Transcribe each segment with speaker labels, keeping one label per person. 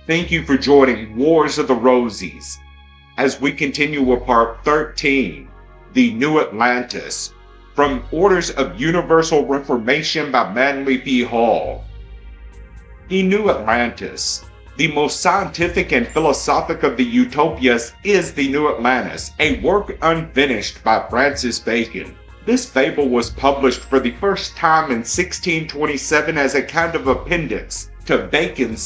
Speaker 1: Thank you for joining Wars of the Rosies as we continue with part 13, The New Atlantis, from Orders of Universal Reformation by Manly P. Hall. The New Atlantis. The most scientific and philosophic of the Utopias is The New Atlantis, a work unfinished by Francis Bacon. This fable was published for the first time in 1627 as a kind of appendix to Bacon's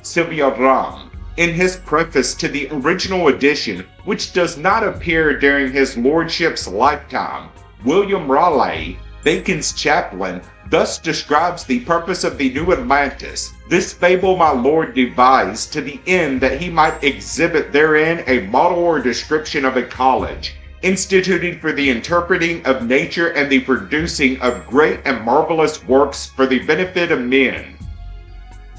Speaker 1: Sylvarum. In his preface to the original edition, which does not appear during his lordship's lifetime, William Rawley, Bacon's chaplain, thus describes the purpose of the New Atlantis. This fable my lord devised to the end that he might exhibit therein a model or description of a college, instituted for the interpreting of nature and the producing of great and marvelous works for the benefit of men.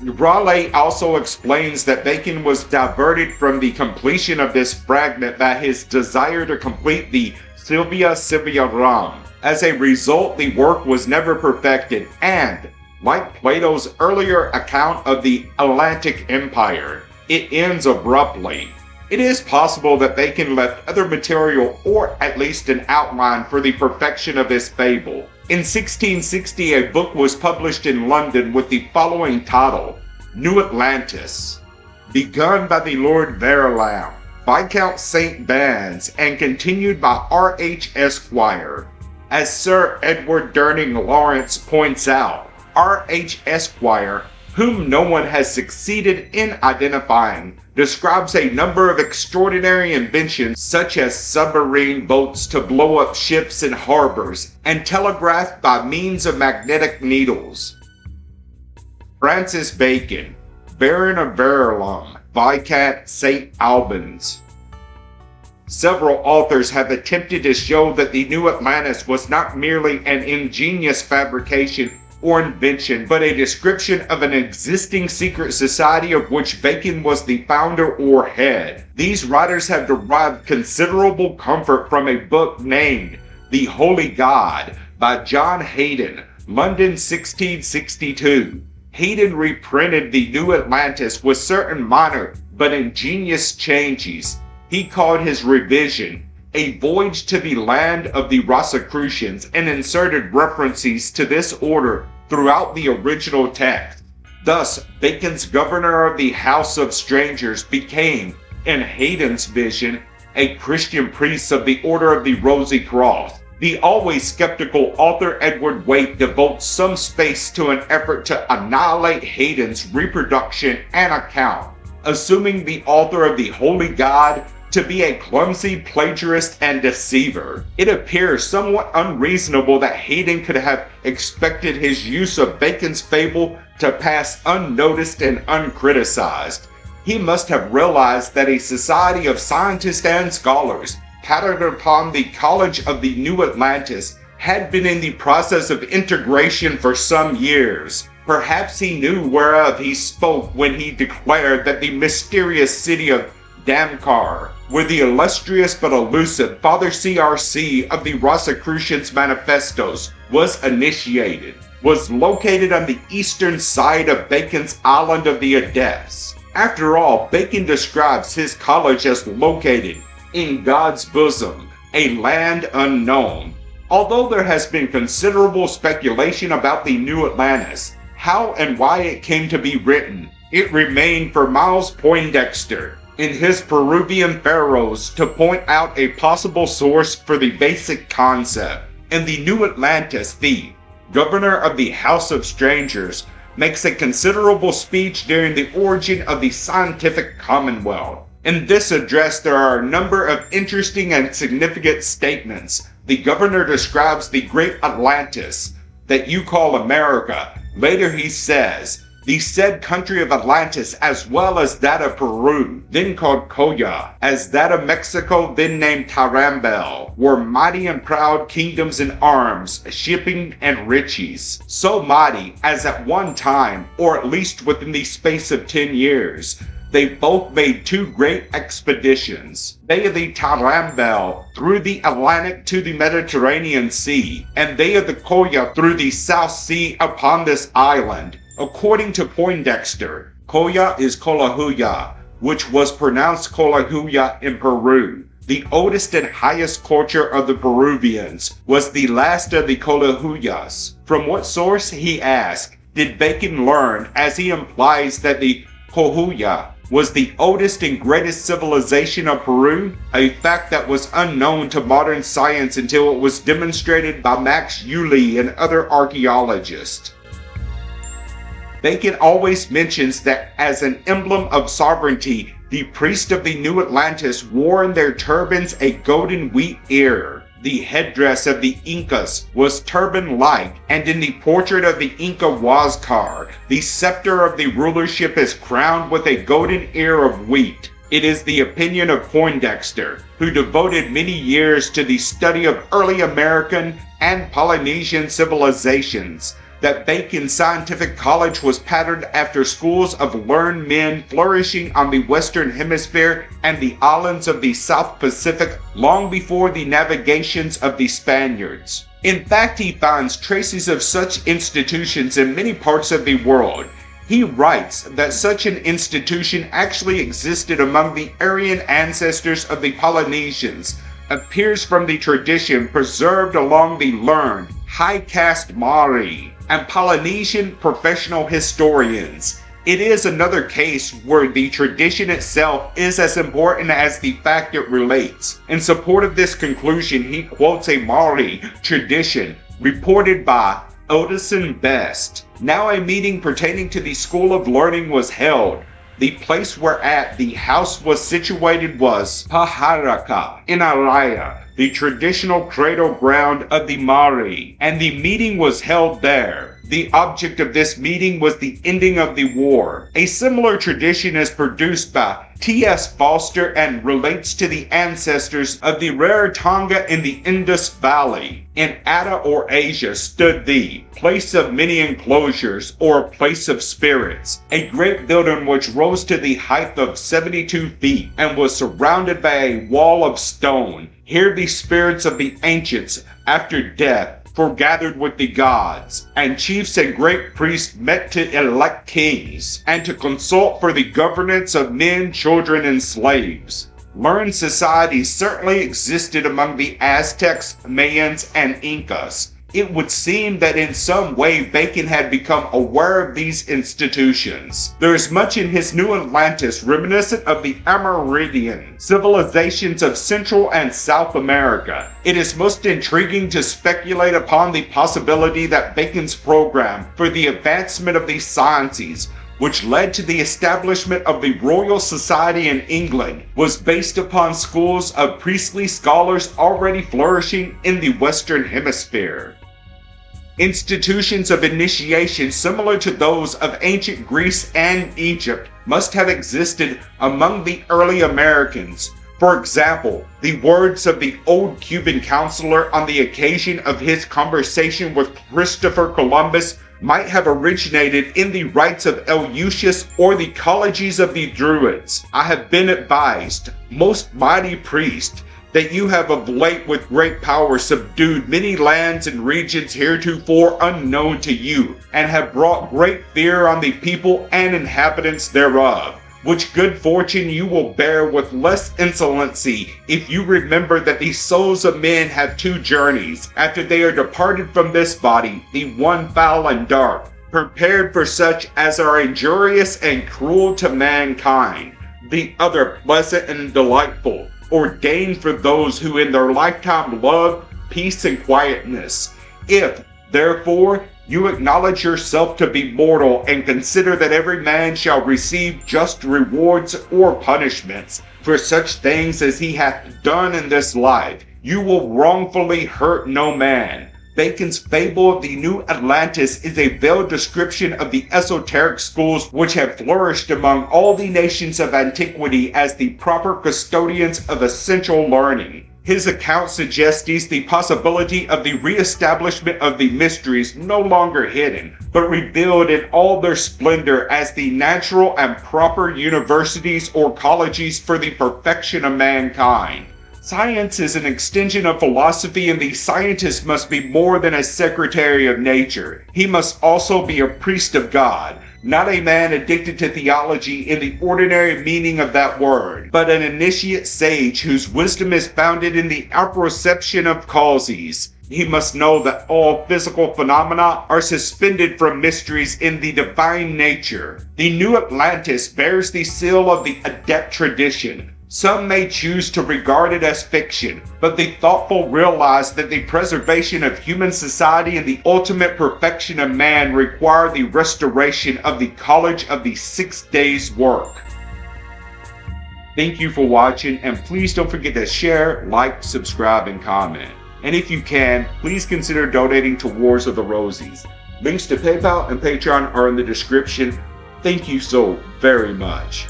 Speaker 1: Rawley also explains that Bacon was diverted from the completion of this fragment by his desire to complete the Sylvarum. As a result, the work was never perfected and, like Plato's earlier account of the Atlantic Empire, it ends abruptly. It is possible that Bacon left other material or at least an outline for the perfection of his fable. In 1660, a book was published in London with the following title, New Atlantis, begun by the Lord Verulam, Viscount St. Bands, and continued by R.H. Esquire. As Sir Edward Durning Lawrence points out, R.H. Esquire, whom no one has succeeded in identifying, describes a number of extraordinary inventions such as submarine boats to blow up ships in harbors and telegraph by means of magnetic needles. Francis Bacon, Baron of Verulam, Viscount St. Albans. Several authors have attempted to show that the New Atlantis was not merely an ingenious fabrication or invention, but a description of an existing secret society of which Bacon was the founder or head. These writers have derived considerable comfort from a book named The Holy God by John Hayden, London 1662. Hayden reprinted the New Atlantis with certain minor but ingenious changes. He called his revision A Voyage to the Land of the Rosicrucians and inserted references to this order throughout the original text. Thus, Bacon's governor of the House of Strangers became, in Hayden's vision, a Christian priest of the Order of the Rosy Cross. The always skeptical author Edward Waite devotes some space to an effort to annihilate Hayden's reproduction and account, assuming the author of the Holy God to be a clumsy plagiarist and deceiver. It appears somewhat unreasonable that Hayden could have expected his use of Bacon's fable to pass unnoticed and uncriticized. He must have realized that a society of scientists and scholars, patterned upon the College of the New Atlantis, had been in the process of integration for some years. Perhaps he knew whereof he spoke when he declared that the mysterious city of Damcar, where the illustrious but elusive Father CRC of the Rosicrucians Manifestos was initiated, was located on the eastern side of Bacon's island of the Adepts. After all, Bacon describes his college as located in God's bosom, a land unknown. Although there has been considerable speculation about the New Atlantis, how and why it came to be written, it remained for Miles Poindexter in his Peruvian Pharaohs to point out a possible source for the basic concept. In the New Atlantis, the governor of the House of Strangers makes a considerable speech during the origin of the scientific commonwealth. In this address, there are a number of interesting and significant statements. The governor describes the great Atlantis that you call America. Later he says, the said country of Atlantis, as well as that of Peru, then called Coya, as that of Mexico, then named Tarambel, were mighty and proud kingdoms in arms, shipping, and riches. So mighty as at one time, or at least within the space of 10 years, they both made two great expeditions. They of the Tarambel through the Atlantic to the Mediterranean Sea, and they of the Coya through the South Sea upon this island. According to Poindexter, Koya is Kolahuya, which was pronounced Kolahuya in Peru. The oldest and highest culture of the Peruvians was the last of the Kolahuyas. From what source, he asked, did Bacon learn, as he implies that the Kohuya was the oldest and greatest civilization of Peru, a fact that was unknown to modern science until it was demonstrated by Max Uhle and other archaeologists. Bacon always mentions that as an emblem of sovereignty, the priests of the New Atlantis wore in their turbans a golden wheat ear. The headdress of the Incas was turban-like, and in the portrait of the Inca Huáscar, the scepter of the rulership is crowned with a golden ear of wheat. It is the opinion of Poindexter, who devoted many years to the study of early American and Polynesian civilizations, that Bacon's scientific college was patterned after schools of learned men flourishing on the Western Hemisphere and the islands of the South Pacific long before the navigations of the Spaniards. In fact, he finds traces of such institutions in many parts of the world. He writes that such an institution actually existed among the Aryan ancestors of the Polynesians, appears from the tradition preserved along the learned, high-caste Maori and Polynesian professional historians. It is another case where the tradition itself is as important as the fact it relates. In support of this conclusion, he quotes a Maori tradition reported by Odison Best. Now a meeting pertaining to the School of Learning was held. The place whereat the house was situated was Paharaka in Araya, the traditional cradle ground of the Maori, and the meeting was held there. The object of this meeting was the ending of the war. A similar tradition is produced by T.S. Foster and relates to the ancestors of the Rarotonga in the Indus Valley. In Atta or Asia stood the place of many enclosures, or place of spirits, a great building which rose to the height of 72 feet and was surrounded by a wall of stone. Here the spirits of the ancients, after death, foregathered with the gods, and chiefs and great priests met to elect kings, and to consult for the governance of men, children, and slaves. Learned societies certainly existed among the Aztecs, Mayans, and Incas. It would seem that in some way Bacon had become aware of these institutions. There is much in his New Atlantis reminiscent of the Amerindian civilizations of Central and South America. It is most intriguing to speculate upon the possibility that Bacon's program for the advancement of these sciences, which led to the establishment of the Royal Society in England, was based upon schools of priestly scholars already flourishing in the Western Hemisphere. Institutions of initiation similar to those of ancient Greece and Egypt must have existed among the early Americans. For example, the words of the old Cuban counselor on the occasion of his conversation with Christopher Columbus might have originated in the rites of Eleusis or the colleges of the Druids. I have been advised, most mighty priest, that you have of late with great power subdued many lands and regions heretofore unknown to you, and have brought great fear on the people and inhabitants thereof, which good fortune you will bear with less insolency, if you remember that the souls of men have two journeys, after they are departed from this body, the one foul and dark, prepared for such as are injurious and cruel to mankind, the other pleasant and delightful, ordained for those who in their lifetime love peace and quietness. If, therefore, you acknowledge yourself to be mortal and consider that every man shall receive just rewards or punishments for such things as he hath done in this life, you will wrongfully hurt no man. Bacon's fable of the New Atlantis is a veiled description of the esoteric schools which have flourished among all the nations of antiquity as the proper custodians of essential learning. His account suggests the possibility of the re-establishment of the mysteries no longer hidden, but revealed in all their splendor as the natural and proper universities or colleges for the perfection of mankind. Science is an extension of philosophy, and the scientist must be more than a secretary of nature. He must also be a priest of God. Not a man addicted to theology in the ordinary meaning of that word, but an initiate sage whose wisdom is founded in the apperception of causes. He must know that all physical phenomena are suspended from mysteries in the divine nature. The New Atlantis bears the seal of the Adept tradition. Some may choose to regard it as fiction, but the thoughtful realize that the preservation of human society and the ultimate perfection of man require the restoration of the College of the 6 Days' work. Thank you for watching, and please don't forget to share, like, subscribe, and comment. And if you can, please consider donating to Wars of the Rosies. Links to PayPal and Patreon are in the description. Thank you so very much.